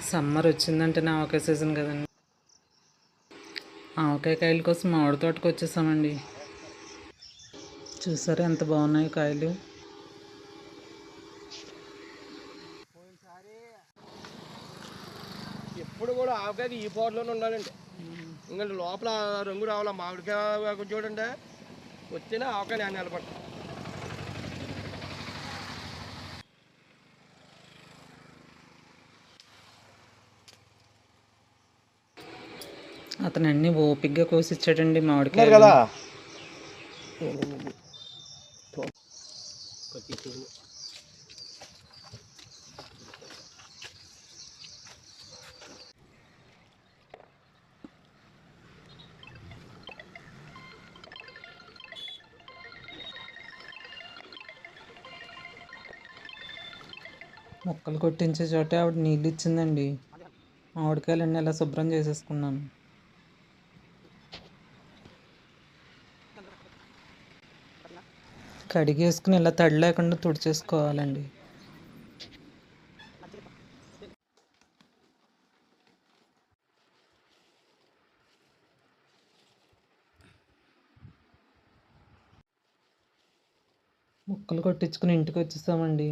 Summer వచ్చిందంటేనే ఆవకాయ season కదండి. ఆవకాయ కాయల కోసం మామిడి తోటకు వచ్చేసామండి. చూసారా ఎంత బాగున్నాయి కాయలు. ఎప్పుడు కూడా ఆవకాయ ఈ పోటలోనే ఉండాలండి. ఎందుకంటే లోపల రంగు రావాల. మామిడికాయ చూడండి వచ్చినా ఆవకాయ నేను నిలబడతాను. అతను అన్నీ ఓపిగ్గా కోసి ఇచ్చాడండి మామిడికాయ కదా. మొక్కలు కొట్టించే చోట ఆవిడ నీళ్ళు ఇచ్చిందండి. మామిడికాయలన్నీ అలా శుభ్రం చేసేసుకున్నాను. కడిగేసుకుని ఇలా తడి లేకుండా తుడిచేసుకోవాలండి. ముక్కలు కొట్టించుకుని ఇంటికి వచ్చేసామండి.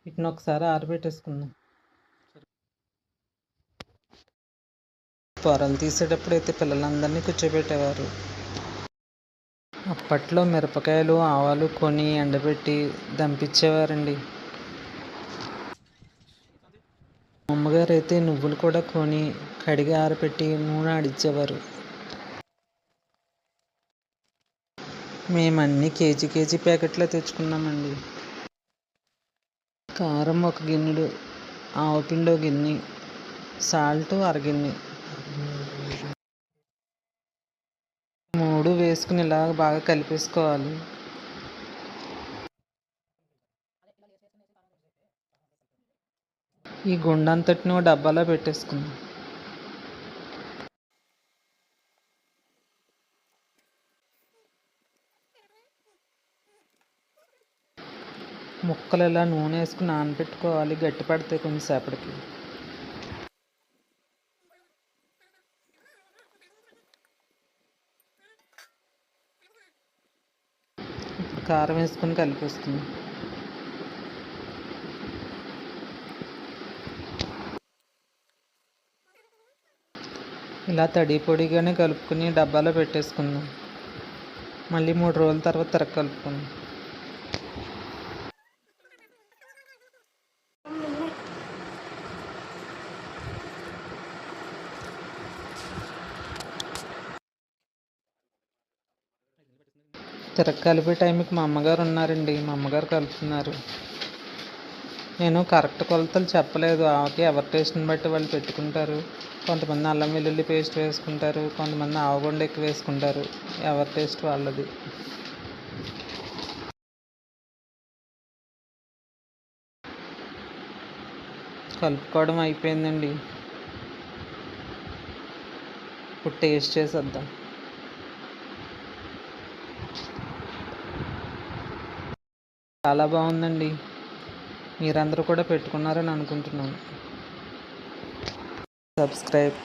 వీటిని ఒకసారి ఆరబెట్టేసుకుందాం. పొరలు తీసేటప్పుడు అయితే పిల్లలందరినీ కూర్చోబెట్టేవారు. అప్పట్లో మిరపకాయలు ఆవాలు కొని ఎండబెట్టి దంపించేవారండి. అమ్మగారు అయితే నువ్వులు కూడా కొని కడిగి ఆరబెట్టి నూనె ఆడిచ్చేవారు. మేమన్నీ కేజీ ప్యాకెట్లో తెచ్చుకున్నామండి. కారం 1 గిన్నెడు, ఆవపిండి 1 గిన్నె, సాల్ట్ అరగిన్నె, 3 వేసుకుని ఇలా బాగా కలిపేసుకోవాలి. ఈ గుండంతటిని ఒక డబ్బాలో పెట్టేసుకుందాం. ముక్కలు ఇలా నూనె వేసుకుని నానబెట్టుకోవాలి. గట్టి పడతాయి కొంచెంసేపటికి. ఇప్పుడు కారం వేసుకొని కలిపేసుకుందాం. ఇలా తడి పొడిగానే కలుపుకొని డబ్బాలో పెట్టేసుకుందాం. మళ్ళీ 3 రోజుల తర్వాత తిరగ కలుపుకుందాం. తిరగ కలిపే టైంకి మా అమ్మగారు ఉన్నారండి. మా అమ్మగారు కలుపుతున్నారు. నేను కరెక్ట్ కొలతలు చెప్పలేదు. ఆవకి ఎవరి టేస్ట్ని బట్టి వాళ్ళు పెట్టుకుంటారు. కొంతమంది అల్లం వెల్లుల్లి పేస్ట్ వేసుకుంటారు, కొంతమంది ఆవగుండ ఎక్కువ వేసుకుంటారు. ఎవరి టేస్ట్ వాళ్ళది. కలుపుకోవడం అయిపోయిందండి. ఇప్పుడు టేస్ట్ చేసేద్దాం. చాలా బాగుందండి. మీరందరూ కూడా పెట్టుకున్నారని అనుకుంటున్నాను. సబ్స్క్రైబ్.